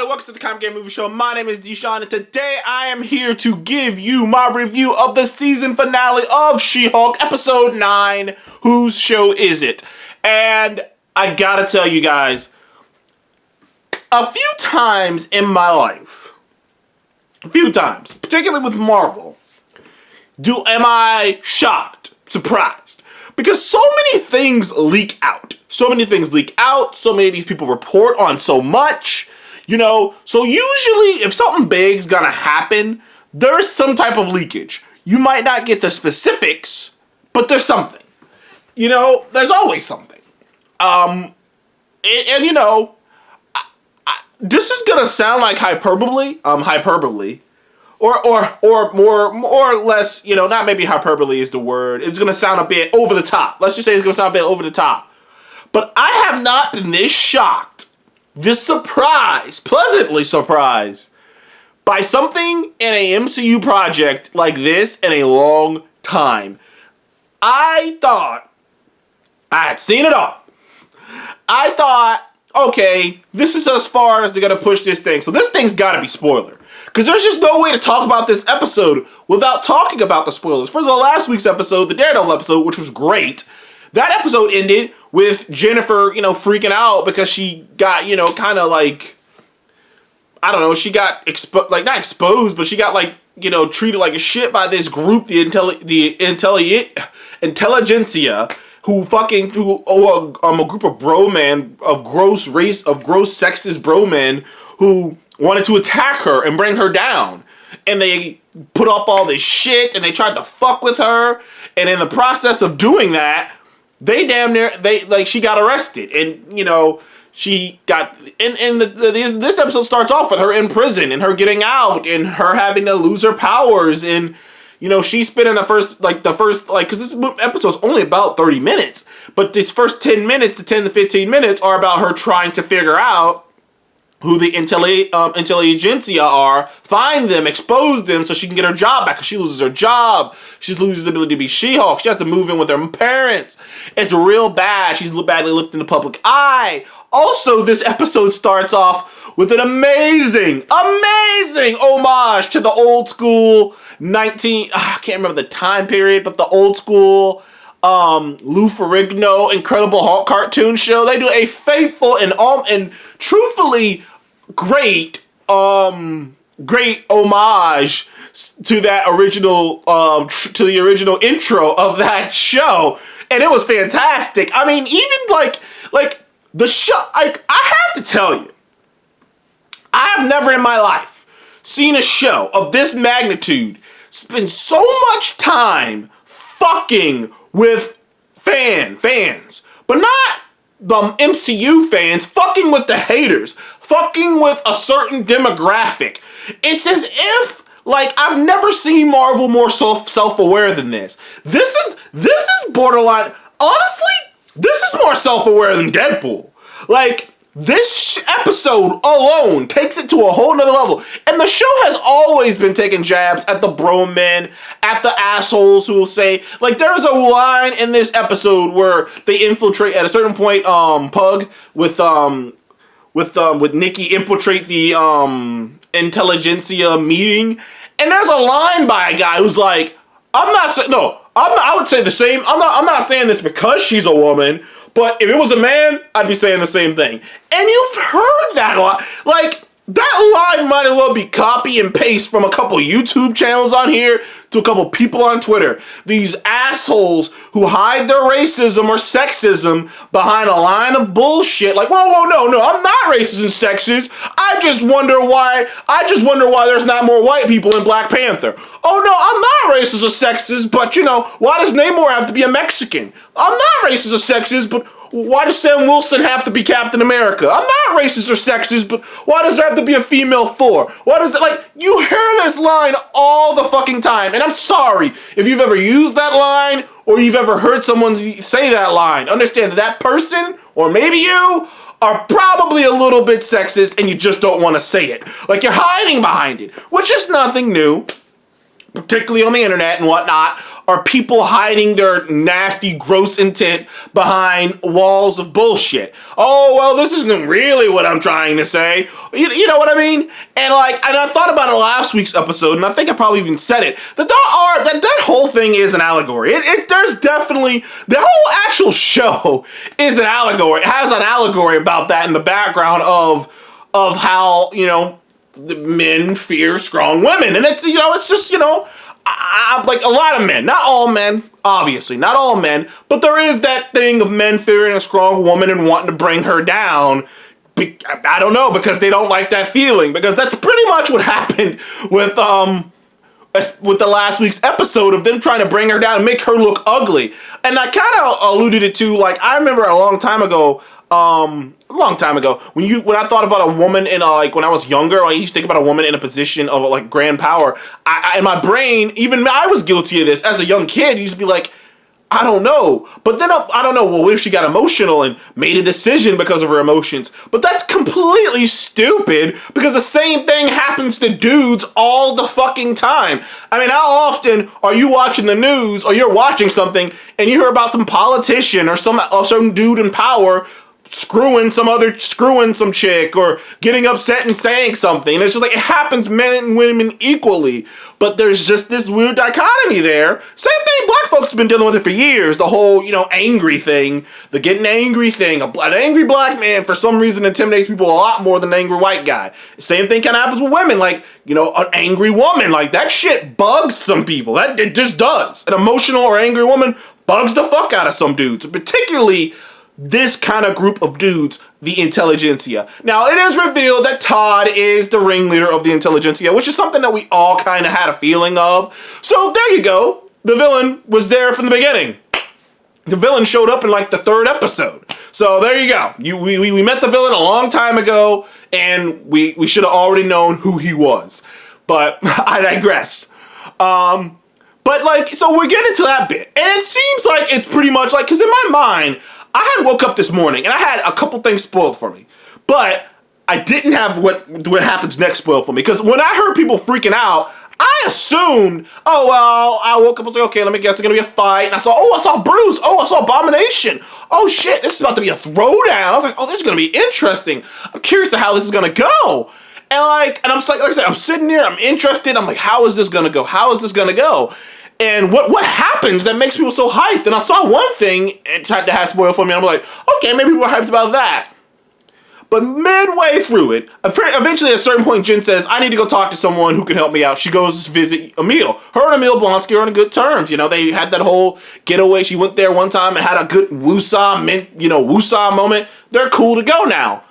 everybody, welcome to the Comic Game Movie Show. My name is Deshaun, and today I am here to give you my review of the season finale of She-Hulk, episode 9, Whose Show Is It? And I gotta tell you guys, a few times in my life, particularly with Marvel, am I shocked, surprised, because so many things leak out. So many of these people report on so much, so usually if something big's gonna happen, there's some type of leakage. You might not get the specifics, but there's something. There's always something. This is gonna sound like hyperbole, or more or less, not maybe hyperbole is the word. It's gonna sound a bit over the top. Let's just say it's gonna sound a bit over the top. But I have not been this shocked, this surprised, pleasantly surprised by something in a MCU project like this in a long time. I thought I had seen it all. I thought, okay, this is as far as they're going to push this thing. So this thing's got to be spoiler. Because there's just no way to talk about this episode without talking about the spoilers. First of all, last week's episode, the Daredevil episode, which was great, that episode ended with Jennifer, freaking out because she got, she got not exposed, but she got treated like a shit by this group, the intelligentsia, a group of gross sexist bro men who wanted to attack her and bring her down. And they put up all this shit and they tried to fuck with her. And in the process of doing that, she got arrested, and she got this episode starts off with her in prison and her getting out and her having to lose her powers, and she's spending because this episode's only about 30 minutes, but this first 10 to 15 minutes are about her trying to figure out who the intelligentsia are, find them, expose them so she can get her job back, because she loses her job. She loses the ability to be She-Hulk. She has to move in with her parents. It's real bad. She's badly looked in the public eye. Also, this episode starts off with an amazing homage to the old school I can't remember the time period, but the old school Lou Ferrigno Incredible Hulk cartoon show. They do a faithful and truthfully great homage to that original to the original intro of that show, and it was fantastic. I mean, even like the show, I have to tell you, I have never in my life seen a show of this magnitude spend so much time fucking with fans, but not the MCU fans, fucking with the haters, fucking with a certain demographic. It's as if, I've never seen Marvel more self-aware than this. This is borderline, honestly, this is more self-aware than Deadpool. This episode alone takes it to a whole nother level. And the show has always been taking jabs at the bro men, at the assholes who will say, there's a line in this episode where they infiltrate, at a certain point, Pug with Nikki infiltrate the intelligentsia meeting. And there's a line by a guy who's like, I would say the same. I'm not saying this because she's a woman, but if it was a man, I'd be saying the same thing. And you've heard that a lot. That line might as well be copy and paste from a couple YouTube channels on here to a couple people on Twitter. These assholes who hide their racism or sexism behind a line of bullshit. Whoa, no, I'm not racist and sexist. I just wonder why there's not more white people in Black Panther. Oh no, I'm not racist or sexist, but why does Namor have to be a Mexican? I'm not racist or sexist, but why does Sam Wilson have to be Captain America? I'm not racist or sexist, but why does there have to be a female Thor? Why does it, you hear this line all the fucking time, and I'm sorry if you've ever used that line or you've ever heard someone say that line. Understand that person, or maybe you, are probably a little bit sexist and you just don't want to say it. You're hiding behind it, which is nothing new. particularly on the internet and whatnot, are people hiding their nasty, gross intent behind walls of bullshit. Oh, well, this isn't really what I'm trying to say. You know what I mean? And I thought about it last week's episode, and I think I probably even said it. That whole thing is an allegory. There's definitely, the whole actual show is an allegory. It has an allegory about that in the background of how, the men fear strong women. And it's, it's just, like a lot of men, not all men, obviously, not all men, but there is that thing of men fearing a strong woman and wanting to bring her down. I don't know, because they don't like that feeling, because that's pretty much what happened with the last week's episode of them trying to bring her down and make her look ugly. And I kind of alluded it to, I remember a long time ago, when I thought about a woman in when I was younger, I used to think about a woman in a position of grand power. In my brain, even I was guilty of this as a young kid. I used to be like, I don't know. But then I don't know, well, what if she got emotional and made a decision because of her emotions? But that's completely stupid, because the same thing happens to dudes all the fucking time. I mean, how often are you watching the news, or you're watching something and you hear about some politician or some dude in power screwing some chick or getting upset and saying something? And it's just it happens men and women equally. But there's just this weird dichotomy there. Same thing black folks have been dealing with it for years. The whole, angry thing, the getting angry thing. An angry black man for some reason intimidates people a lot more than an angry white guy. Same thing kind of happens with women. An angry woman, that shit bugs some people. It just does. An emotional or angry woman bugs the fuck out of some dudes, particularly this kind of group of dudes, the intelligentsia. Now, it is revealed that Todd is the ringleader of the intelligentsia, which is something that we all kind of had a feeling of. So there you go. The villain was there from the beginning. The villain showed up in the third episode. So there you go. We met the villain a long time ago, and we should have already known who he was. But I digress. So we're getting to that bit. And it seems like it's pretty much because in my mind, I had woke up this morning and I had a couple things spoiled for me, but I didn't have what happens next spoiled for me. Because when I heard people freaking out, I assumed, I woke up and was like, okay, let me guess, there's gonna be a fight. And I saw Bruce. I saw Abomination. Oh shit, this is about to be a throwdown. I was like, this is gonna be interesting. I'm curious to how this is gonna go. And and I'm like I said, I'm sitting there, I'm interested. I'm like, how is this gonna go? How is this gonna go? And what happens that makes people so hyped? And I saw one thing that had spoiled for me. I'm like, okay, maybe we're hyped about that. But midway through it, eventually at a certain point, Jen says, I need to go talk to someone who can help me out. She goes to visit Emil. Her and Emil Blonsky are on good terms. They had that whole getaway. She went there one time and had a good woosah moment. They're cool to go now.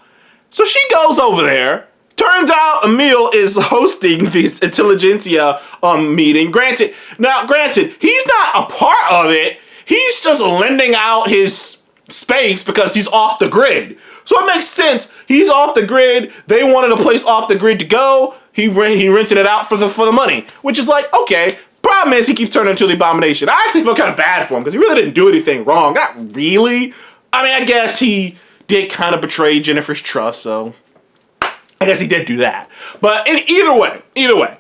So she goes over there. Turns out Emil is hosting this intelligentsia meeting. Granted, he's not a part of it. He's just lending out his space because he's off the grid. So it makes sense. He's off the grid. They wanted a place off the grid to go. He rented it out for the money, which is okay. Problem is he keeps turning into the Abomination. I actually feel kind of bad for him because he really didn't do anything wrong. Not really. I mean, I guess he did kind of betray Jennifer's trust, so I guess he did do that. But either way.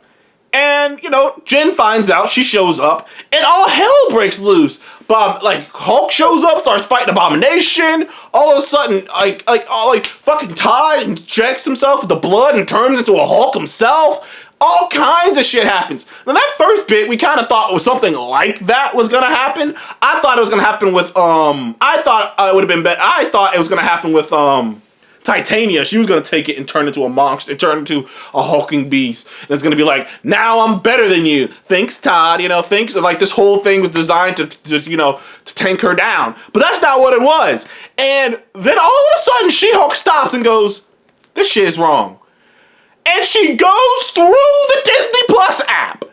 And, Jen finds out, she shows up, and all hell breaks loose. Hulk shows up, starts fighting Abomination. All of a sudden, fucking Todd injects himself with the blood and turns into a Hulk himself. All kinds of shit happens. Now, that first bit, we kind of thought was something like that was going to happen. I thought it was going to happen with, I thought it was going to happen with, Titania. She was going to take it and turn into a monster, and turn into a hulking beast. And it's going to be like, now I'm better than you. Thanks, Todd. Thanks. This whole thing was designed to tank her down. But that's not what it was. And then all of a sudden, She-Hulk stops and goes, this shit is wrong. And she goes through the Disney Plus app.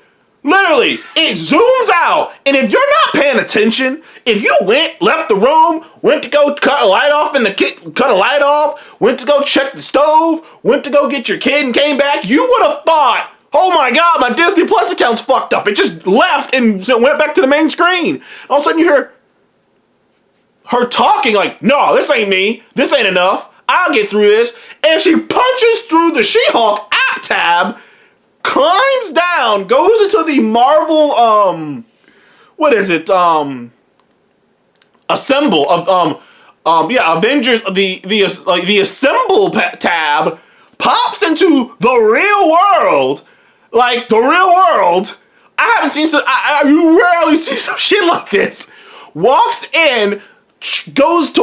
Literally, it zooms out, and if you're not paying attention, if you left the room, went to go cut a light off went to go check the stove, went to go get your kid and came back, you would have thought, oh my God, my Disney Plus account's fucked up. It just left and went back to the main screen. All of a sudden you hear her talking no, this ain't me. This ain't enough. I'll get through this. And she punches through the She-Hulk app tab, climbs down, goes into the Marvel, what is it, assemble of, Avengers, the assemble tab, pops into the real world, like the real world. I haven't seen you rarely see some shit like this. Walks in, voices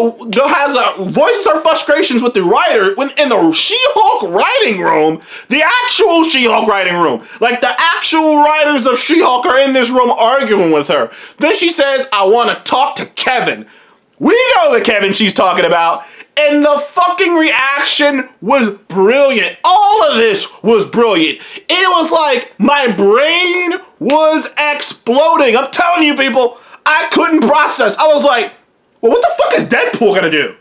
her frustrations with the writer when in the She-Hulk writing room, the actual She-Hulk writing room. Like the actual writers of She-Hulk are in this room arguing with her. Then she says, I want to talk to Kevin. We know the Kevin she's talking about. And the fucking reaction was brilliant. All of this was brilliant. It was like my brain was exploding. I'm telling you, people, I couldn't process. I was like, well, what the fuck is Deadpool gonna do?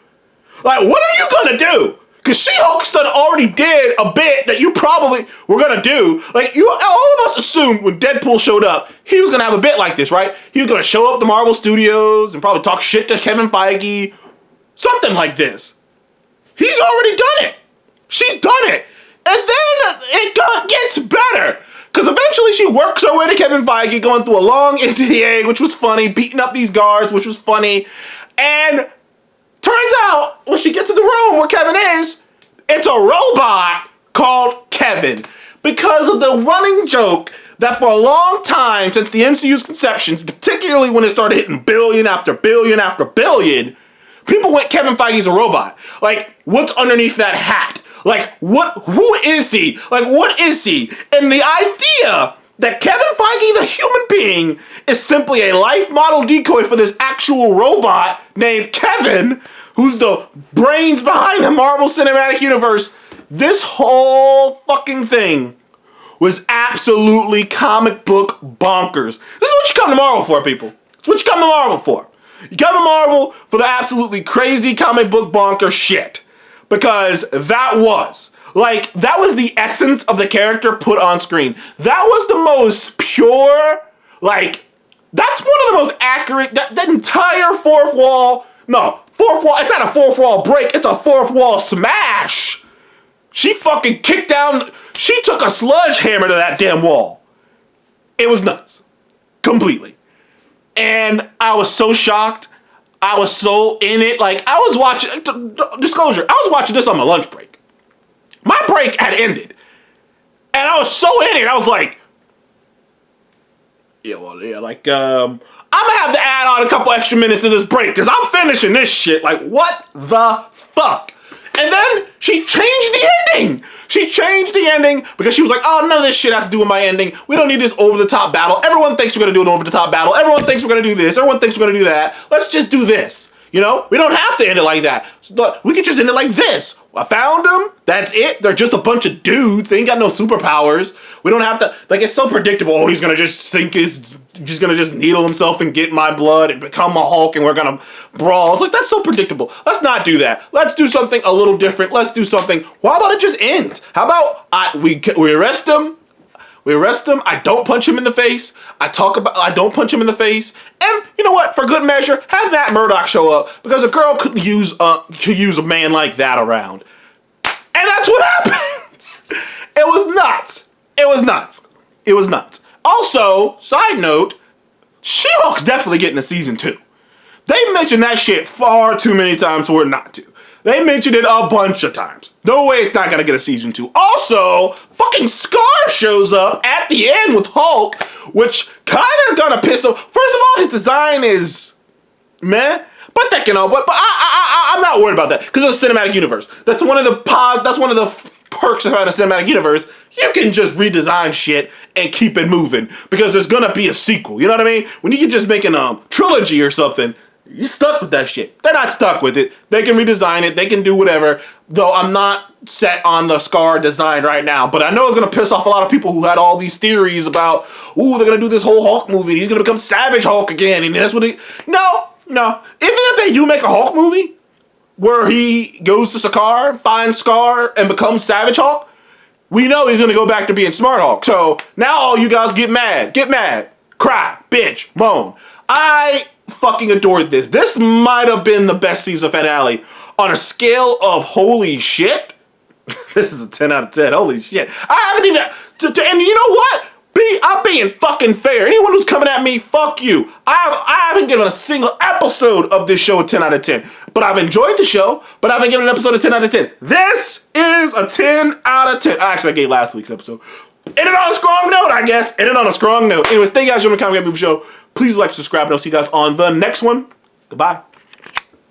Like, what are you gonna do? Because She-Hulk already did a bit that you probably were gonna do. Like, all of us assumed when Deadpool showed up, he was gonna have a bit like this, right? He was gonna show up to Marvel Studios and probably talk shit to Kevin Feige. Something like this. He's already done it. She's done it. And then it gets better. Because eventually she works her way to Kevin Feige, going through a long NDA, which was funny, beating up these guards, which was funny. And turns out, when she gets to the room where Kevin is, it's a robot called Kevin. Because of the running joke that for a long time, since the MCU's conceptions, particularly when it started hitting billion after billion after billion, people went, Kevin Feige's a robot. Like, what's underneath that hat? Like, who is he? Like, what is he? And the idea that Kevin Feige, the human being, is simply a life model decoy for this actual robot named Kevin, who's the brains behind the Marvel Cinematic Universe. This whole fucking thing was absolutely comic book bonkers. This is what you come to Marvel for, people. It's what you come to Marvel for. You come to Marvel for the absolutely crazy comic book bonker shit. Because that was the essence of the character put on screen. That was the most pure, that's one of the most accurate, that entire it's not a fourth wall break, it's a fourth wall smash. She fucking kicked down, she took a sledgehammer to that damn wall. It was nuts. Completely. And I was so shocked. I was so in it. Like, I was watching, disclosure, I was watching this on my lunch break. My break had ended. And I was so in it. I was like, I'm going to have to add on a couple extra minutes to this break because I'm finishing this shit. Like, what the fuck? And then she changed the ending. She changed the ending because she was like, oh, none of this shit has to do with my ending. We don't need this over-the-top battle. Everyone thinks we're going to do an over-the-top battle. Everyone thinks we're going to do this. Everyone thinks we're going to do that. Let's just do this. You know? We don't have to end it like that. We could just end it like this. I found them. That's it. They're just a bunch of dudes. They ain't got no superpowers. We don't have to, it's so predictable. Oh, he's going to just he's going to just needle himself and get my blood and become a Hulk and we're going to brawl. It's like, that's so predictable. Let's not do that. Let's do something a little different. Let's do something. Why about it just ends? How about we arrest him? We arrest him. I don't punch him in the face. I don't punch him in the face. And you know what? For good measure, have Matt Murdock show up because a girl could use a man like that around. And that's what happens. It was nuts. It was nuts. It was nuts. Also, side note, She-Hulk's definitely getting a season 2. They mentioned that shit far too many times for it not to. They mentioned it a bunch of times. No way it's not gonna get a season 2. Also, fucking Scar shows up at the end with Hulk, which kind of gonna piss off. First of all, his design is meh, but that can all. But I'm not worried about that because it's a cinematic universe. That's one of the perks of having a cinematic universe. You can just redesign shit and keep it moving because there's gonna be a sequel. You know what I mean? When you can just make a trilogy or something. You're stuck with that shit. They're not stuck with it. They can redesign it. They can do whatever. Though I'm not set on the Scar design right now. But I know it's going to piss off a lot of people who had all these theories about, ooh, they're going to do this whole Hulk movie. He's going to become Savage Hulk again. And that's what No. Even if they do make a Hulk movie where he goes to Sakaar, finds Scar, and becomes Savage Hulk, we know he's going to go back to being Smart Hulk. So now all you guys get mad. Cry. Bitch. Moan. I fucking adored this. This might have been the best season finale on a scale of holy shit. This is a 10 out of 10. Holy shit. I haven't even... and you know what? I'm being fucking fair. Anyone who's coming at me, fuck you. I haven't given a single episode of this show a 10 out of 10. But I've enjoyed the show, but I haven't given an episode a 10 out of 10. This is a 10 out of 10. Actually, I gave last week's episode. Ended on a strong note, I guess. Ended on a strong note. Anyways, thank you guys for joining the Comic Game Movie Show. Please like, subscribe, and I'll see you guys on the next one. Goodbye.